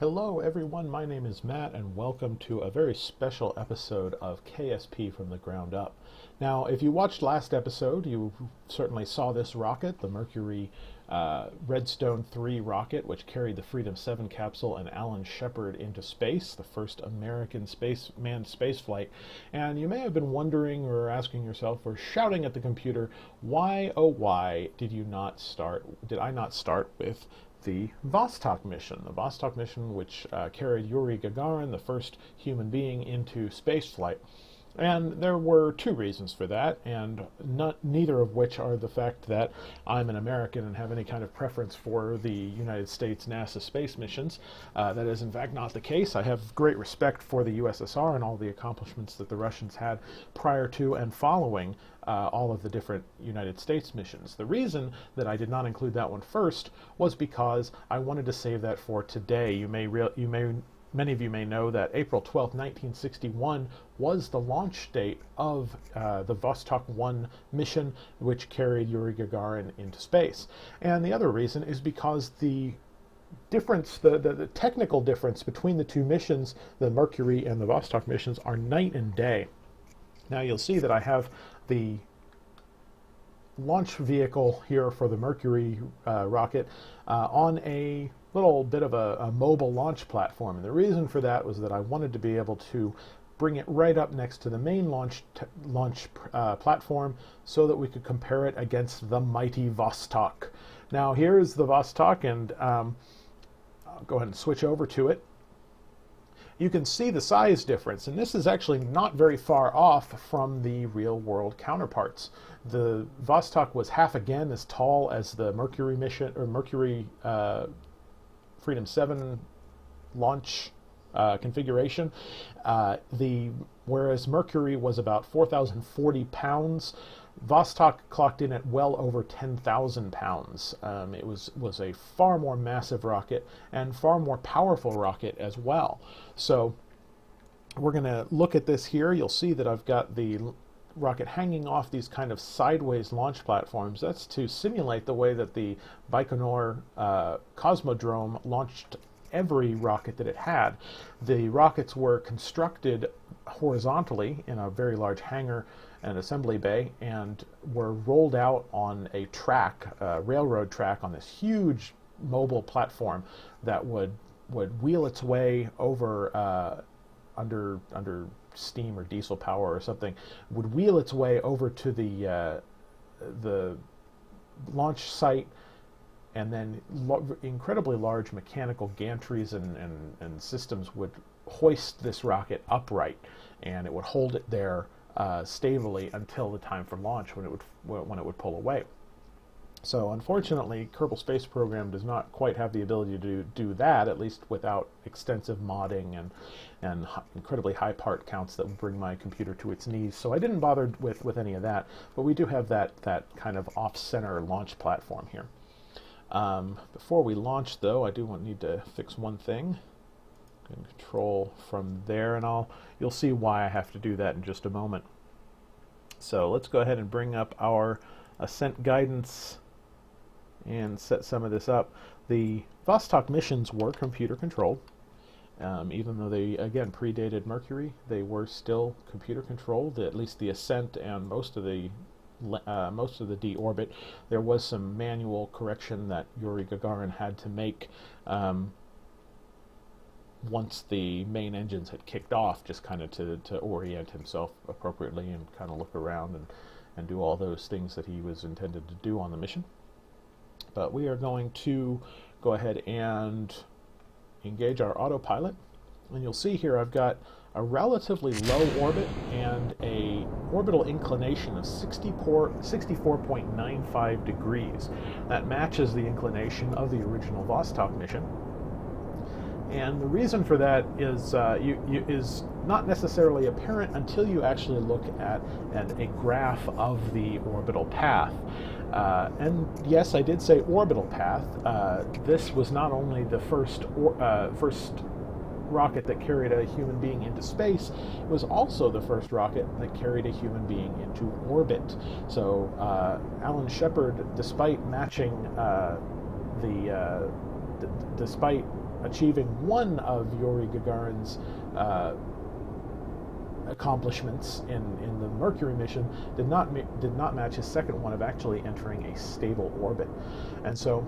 Hello everyone, my name is Matt and welcome to a very special episode of KSP from the ground up. Now, if you watched last episode, you certainly saw this rocket, the Mercury Redstone 3 rocket, which carried the Freedom 7 capsule and Alan Shepard into space, the first American manned spaceflight. And you may have been wondering or asking yourself or shouting at the computer, why oh why did I not start with the Vostok mission. The Vostok mission, which carried Yuri Gagarin, the first human being, into spaceflight. And there were two reasons for that, and neither of which are the fact that I'm an American and have any kind of preference for the United States NASA space missions. That is in fact not the case. I have great respect for the USSR and all the accomplishments that the Russians had prior to and following all of the different United States missions. The reason that I did not include that one first was because I wanted to save that for today. Many of you may know that April 12, 1961 was the launch date of the Vostok 1 mission, which carried Yuri Gagarin into space. And the other reason is because the difference, the technical difference between the two missions, the Mercury and the Vostok missions, are night and day. Now you'll see that I have the launch vehicle here for the Mercury rocket on a little bit of a mobile launch platform. And the reason for that was that I wanted to be able to bring it right up next to the main launch platform so that we could compare it against the mighty Vostok. Now here's the Vostok, and I'll go ahead and switch over to it. You can see the size difference, and this is actually not very far off from the real-world counterparts. The Vostok was half again as tall as the Mercury mission, or Mercury Freedom 7 launch configuration. Whereas Mercury was about 4,040 pounds, Vostok clocked in at well over 10,000 pounds. It was a far more massive rocket and far more powerful rocket as well. So we're going to look at this here. You'll see that I've got the rocket hanging off these kind of sideways launch platforms. That's to simulate the way that the Baikonur Cosmodrome launched every rocket that it had. The rockets were constructed horizontally in a very large hangar and assembly bay, and were rolled out on a track, a railroad track, on this huge mobile platform that would wheel its way over under steam or diesel power or something, would wheel its way over to the launch site, and then incredibly large mechanical gantries and systems would hoist this rocket upright, and it would hold it there stably until the time for launch, when it would pull away. So unfortunately, Kerbal Space Program does not quite have the ability to do that, at least without extensive modding and incredibly high part counts that would bring my computer to its knees. So I didn't bother with any of that, but we do have that kind of off-center launch platform here. Before we launch, though, I do need to fix one thing. Control from there, and you'll see why I have to do that in just a moment. So let's go ahead and bring up our ascent guidance and set some of this up. The Vostok missions were computer controlled. Even though they, again, predated Mercury, they were still computer controlled, at least the ascent and most of the deorbit. There was some manual correction that Yuri Gagarin had to make once the main engines had kicked off, just kind of to orient himself appropriately and kind of look around and do all those things that he was intended to do on the mission. But we are going to go ahead and engage our autopilot, and you'll see here I've got a relatively low orbit and a orbital inclination of 64.95 degrees. That matches the inclination of the original Vostok mission. And the reason for that is is not necessarily apparent until you actually look at a graph of the orbital path. And yes, I did say orbital path. This was not only the first rocket that carried a human being into space, it was also the first rocket that carried a human being into orbit. So Alan Shepard, despite matching despite achieving one of Yuri Gagarin's accomplishments in the Mercury mission did not match his second one of actually entering a stable orbit. And so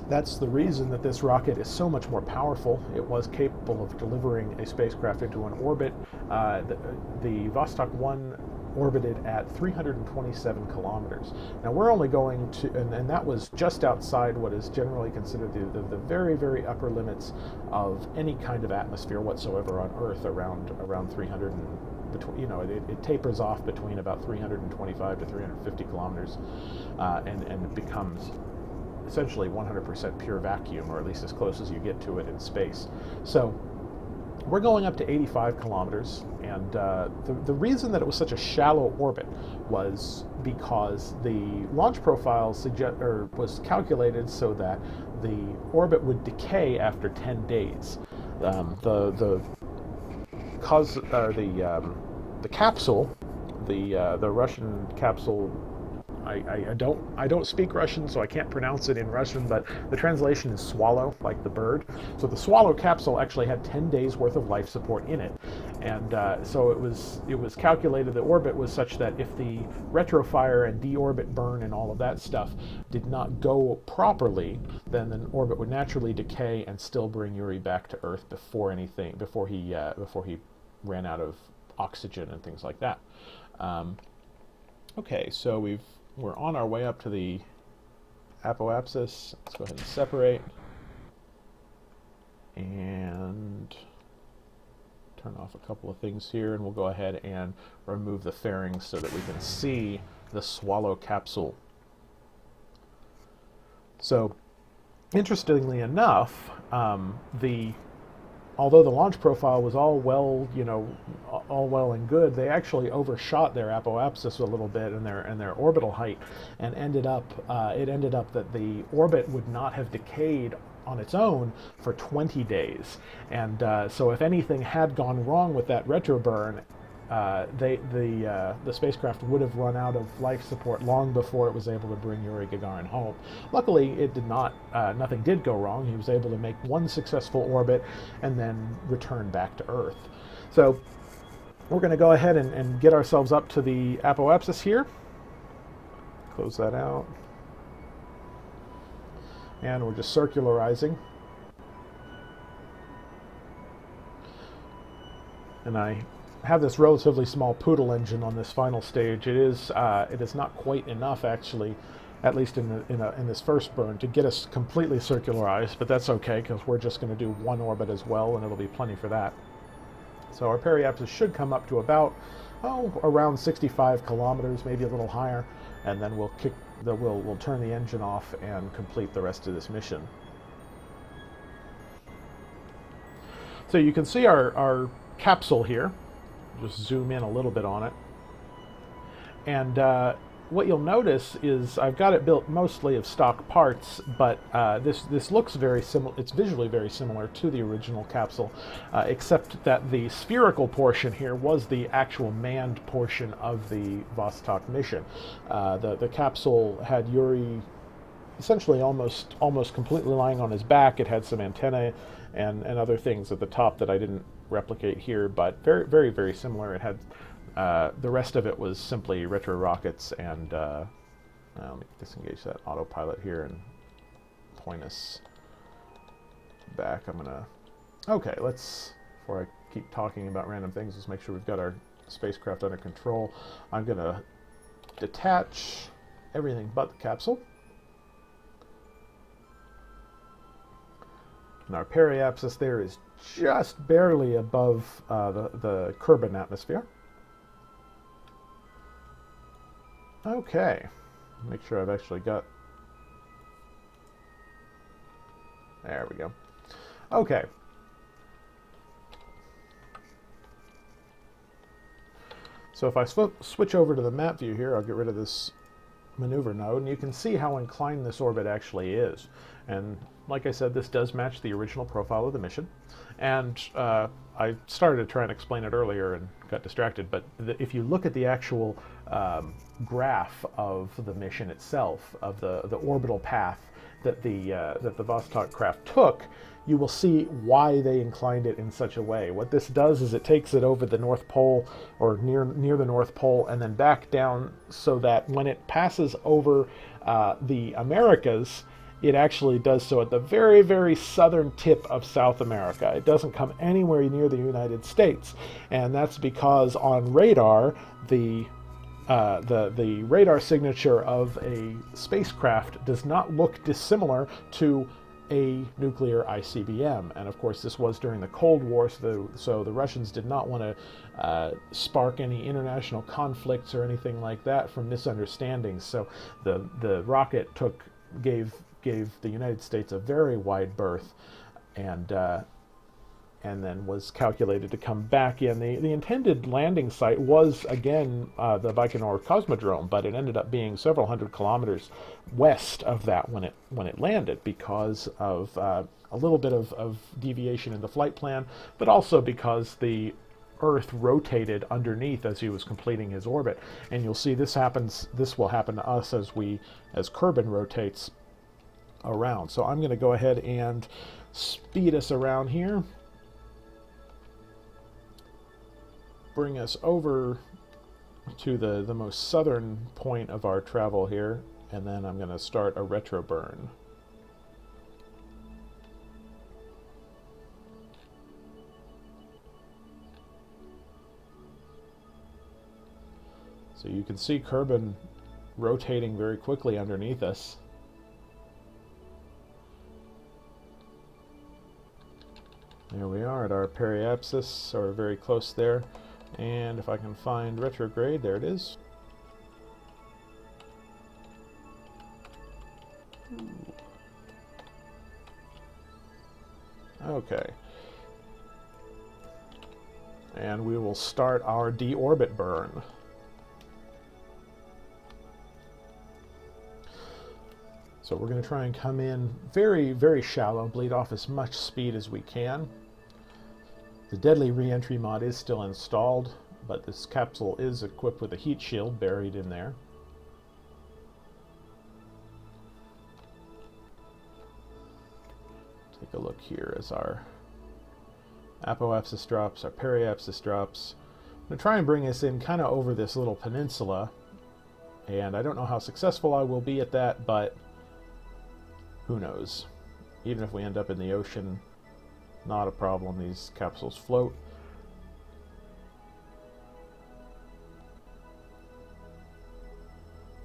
that's the reason that this rocket is so much more powerful. It was capable of delivering a spacecraft into an orbit. The Vostok 1 orbited at 327 kilometers. Now we're only going to, and that was just outside what is generally considered the very, very upper limits of any kind of atmosphere whatsoever on Earth, around 300 and between, you know, it tapers off between about 325 to 350 kilometers, and it becomes essentially 100% pure vacuum, or at least as close as you get to it in space. So we're going up to 85 kilometers, and the reason that it was such a shallow orbit was because the launch profile was calculated so that the orbit would decay after 10 days. The capsule, the Russian capsule. I don't speak Russian, so I can't pronounce it in Russian, but the translation is swallow, like the bird. So the swallow capsule actually had 10 days worth of life support in it, and so it was calculated the orbit was such that if the retrofire and deorbit burn and all of that stuff did not go properly, then the orbit would naturally decay and still bring Yuri back to Earth before he ran out of oxygen and things like that. Okay, so we're on our way up to the apoapsis. Let's go ahead and separate and turn off a couple of things here, and we'll go ahead and remove the fairings so that we can see the swallow capsule. So, interestingly enough, although the launch profile was all well and good, they actually overshot their apoapsis a little bit in their orbital height, and ended up that the orbit would not have decayed on its own for 20 days. And so if anything had gone wrong with that retroburn, the spacecraft would have run out of life support long before it was able to bring Yuri Gagarin home. Luckily, it did not. Nothing did go wrong. He was able to make one successful orbit and then return back to Earth. So we're going to go ahead and get ourselves up to the apoapsis here. Close that out. And we're just circularizing. And I have this relatively small poodle engine on this final stage. It is not quite enough, actually, at least in this first burn, to get us completely circularized, but that's okay because we're just going to do one orbit as well, and it'll be plenty for that. So our periapsis should come up to about around 65 kilometers, maybe a little higher, and then we'll turn the engine off and complete the rest of this mission. So you can see our capsule here. Just zoom in a little bit on it, and what you'll notice is I've got it built mostly of stock parts, but this looks very similar. It's visually very similar to the original capsule, except that the spherical portion here was the actual manned portion of the Vostok mission. The capsule had Yuri essentially almost completely lying on his back. It had some antennae and other things at the top that I didn't replicate here, but very, very, very similar. It had the rest of it was simply retro rockets, and let me disengage that autopilot here and point us back. Okay, before I keep talking about random things, let's make sure we've got our spacecraft under control. I'm gonna detach everything but the capsule. And our periapsis there is just barely above the Kerbin atmosphere. Okay, make sure I've actually got... There we go. Okay. So if I switch over to the map view here, I'll get rid of this maneuver node, and you can see how inclined this orbit actually is. And like I said, this does match the original profile of the mission. And I started to try and explain it earlier and got distracted, but if you look at the actual graph of the mission itself, of the orbital path that the Vostok craft took, you will see why they inclined it in such a way. What this does is it takes it over the North Pole, or near the North Pole, and then back down, so that when it passes over the Americas, it actually does so at the very, very southern tip of South America. It doesn't come anywhere near the United States, and that's because on radar, the radar signature of a spacecraft does not look dissimilar to a nuclear ICBM. And of course, this was during the Cold War, so the Russians did not want to spark any international conflicts or anything like that from misunderstandings. So the rocket gave the United States a very wide berth, and then was calculated to come back in. The intended landing site was, again, the Baikonur Cosmodrome, but it ended up being several hundred kilometers west of that when it landed, because of a little bit of deviation in the flight plan, but also because the Earth rotated underneath as he was completing his orbit. And you'll see this will happen to us as Kerbin rotates around. So I'm going to go ahead and speed us around here, bring us over to the most southern point of our travel here, and then I'm going to start a retro burn. So you can see Kerbin rotating very quickly underneath us. There we are at our periapsis, or very close there. And if I can find retrograde, there it is. Okay. And we will start our deorbit burn. So we're going to try and come in very, very shallow, bleed off as much speed as we can. The deadly re-entry mod is still installed, but this capsule is equipped with a heat shield buried in there. Take a look here as our apoapsis drops, our periapsis drops. I'm going to try and bring us in kind of over this little peninsula, and I don't know how successful I will be at that, but who knows? Even if we end up in the ocean, not a problem. These capsules float.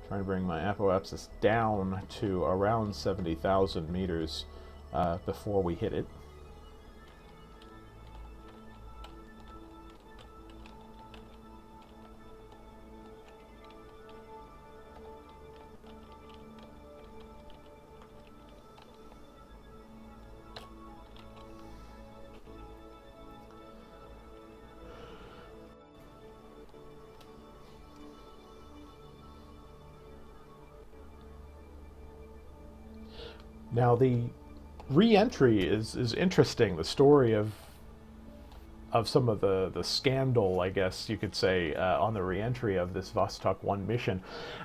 Trying to bring my apoapsis down to around 70,000 meters before we hit it. Now the re-entry is interesting. The story of some of the scandal, I guess you could say, on the re-entry of this Vostok 1 mission.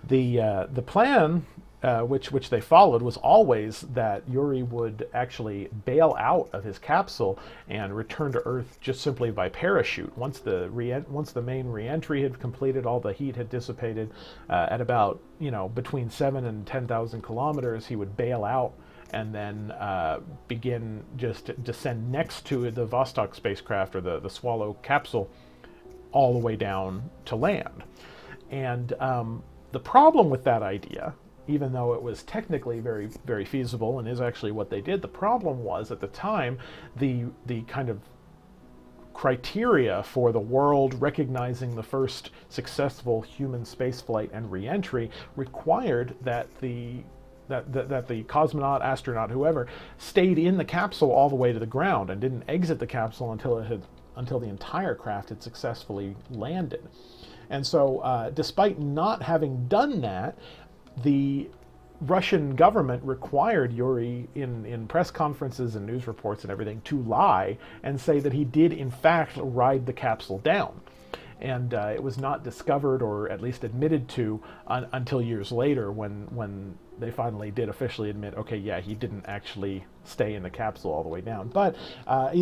The plan, which they followed, was always that Yuri would actually bail out of his capsule and return to Earth just simply by parachute. Once the main re-entry had completed, all the heat had dissipated, at about, between 7,000 and 10,000 kilometers, he would bail out and then begin just to descend next to the Vostok spacecraft, or the Swallow capsule, all the way down to land. And the problem with that idea, even though it was technically very, very feasible and is actually what they did, the problem was, at the time, the kind of criteria for the world recognizing the first successful human spaceflight and re-entry required that the cosmonaut, astronaut, whoever, stayed in the capsule all the way to the ground and didn't exit the capsule until the entire craft had successfully landed. And so, despite not having done that, the Russian government required Yuri, in press conferences and news reports and everything, to lie and say that he did in fact ride the capsule down. And it was not discovered, or at least admitted to, until years later, when they finally did officially admit, okay, yeah, he didn't actually stay in the capsule all the way down. But I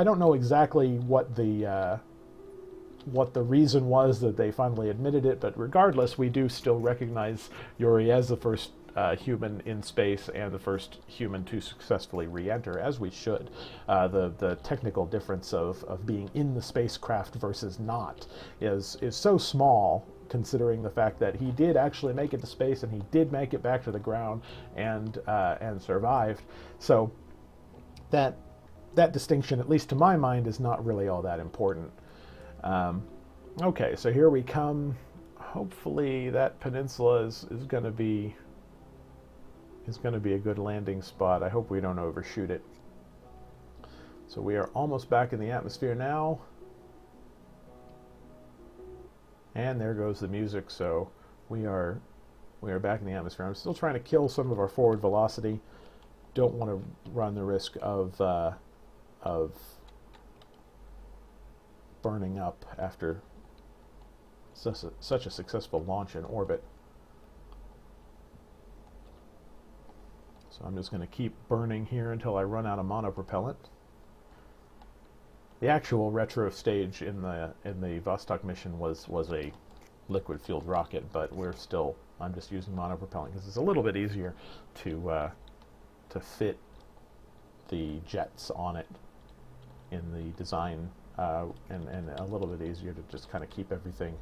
don't know exactly what the reason was that they finally admitted it, but regardless, we do still recognize Yuri as the first human in space and the first human to successfully re-enter, as we should. The technical difference of being in the spacecraft versus not is so small, considering the fact that he did actually make it to space and he did make it back to the ground and survived. So that distinction, at least to my mind, is not really all that important. Okay, so here we come. Hopefully that peninsula is going to be a good landing spot. I hope we don't overshoot it. So we are almost back in the atmosphere now. And there goes the music, so we are back in the atmosphere. I'm still trying to kill some of our forward velocity. Don't want to run the risk of burning up after such a successful launch in orbit. So I'm just going to keep burning here until I run out of monopropellant. The actual retro stage in the Vostok mission was a liquid-fueled rocket, but I'm just using monopropellant because it's a little bit easier to fit the jets on it in the design, and a little bit easier to just kind of keep everything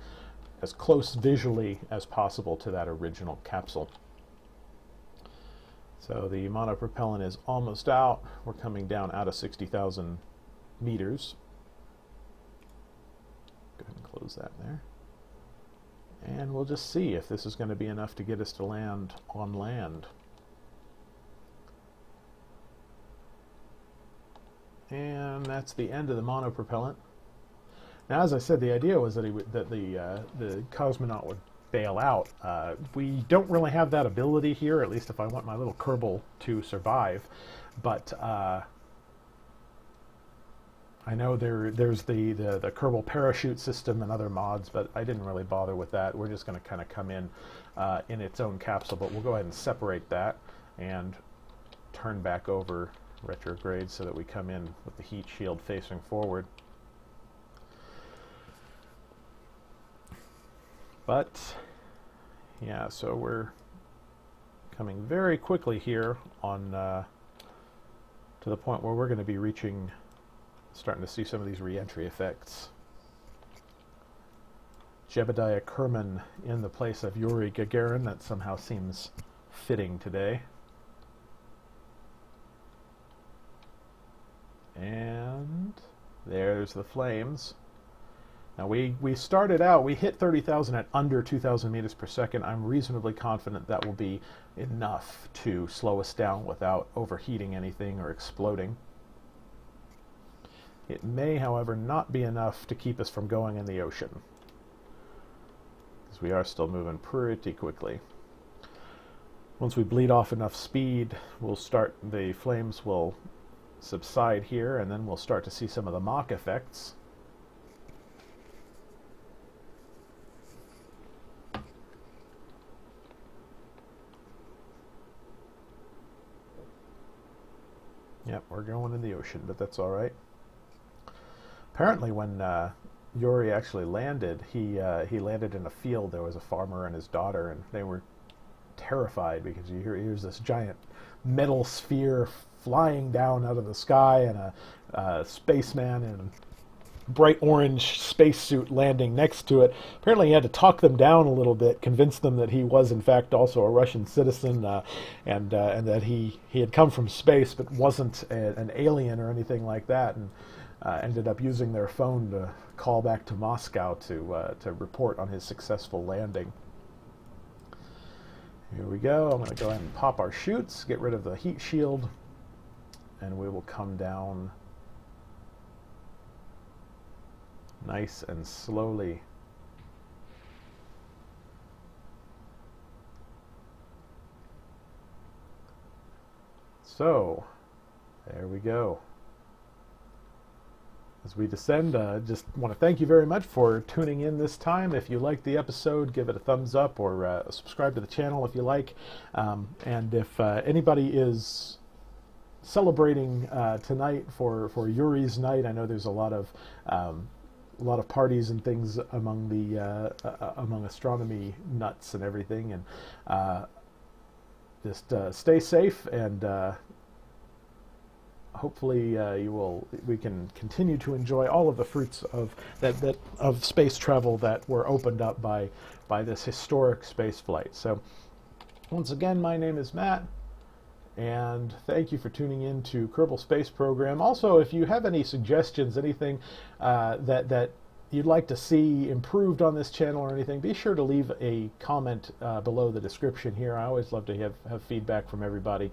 as close visually as possible to that original capsule. So the monopropellant is almost out. We're coming down out of 60,000 meters. Go ahead and close that there. And we'll just see if this is going to be enough to get us to land on land. And that's the end of the monopropellant. Now, as I said, the idea was that the cosmonaut would bail out. We don't really have that ability here, at least if I want my little Kerbal to survive. But I know there's the Kerbal parachute system and other mods, but I didn't really bother with that. We're just going to kind of come in its own capsule, but we'll go ahead and separate that and turn back over retrograde so that we come in with the heat shield facing forward. But yeah, so we're coming very quickly here on to the point where we're going to be starting to see some of these re-entry effects. Jebediah Kerman in the place of Yuri Gagarin. That somehow seems fitting today. And there's the flames. Now we started out, we hit 30,000 at under 2,000 meters per second. I'm reasonably confident that will be enough to slow us down without overheating anything or exploding. It may, however, not be enough to keep us from going in the ocean, because we are still moving pretty quickly. Once we bleed off enough speed, the flames will subside here, and then we'll start to see some of the Mach effects. Yep, we're going in the ocean, but that's all right. Apparently, when Yuri actually landed, he landed in a field. There was a farmer and his daughter, and they were terrified because here's this giant metal sphere flying down out of the sky, and a spaceman in a bright orange spacesuit landing next to it. Apparently he had to talk them down a little bit, convince them that he was in fact also a Russian citizen, and that he had come from space but wasn't an alien or anything like that, and ended up using their phone to call back to Moscow to report on his successful landing. Here we go. I'm going to go ahead and pop our chutes, get rid of the heat shield, and we will come down nice and slowly. So, there we go. as we descend. Just want to thank you very much for tuning in this time. If you liked the episode, give it a thumbs up, or subscribe to the channel if you like. And if anybody is celebrating tonight for Yuri's night, I know there's a lot of parties and things among the among astronomy nuts and everything, and just stay safe, and hopefully we can continue to enjoy all of the fruits of of space travel that were opened up by this historic space flight. So once again, my name is Matt, and thank you for tuning in to Kerbal Space Program. Also, if you have any suggestions, anything that you'd like to see improved on this channel or anything, be sure to leave a comment below the description here. I always love to have feedback from everybody.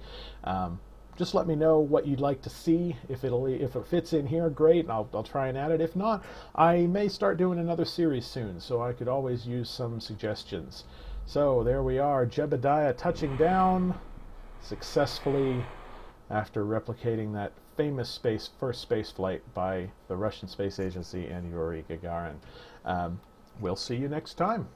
Just let me know what you'd like to see. If it fits in here, great, and I'll try and add it. If not, I may start doing another series soon, so I could always use some suggestions. So there we are, Jebediah touching down successfully after replicating that famous first space flight by the Russian Space Agency and Yuri Gagarin. We'll see you next time.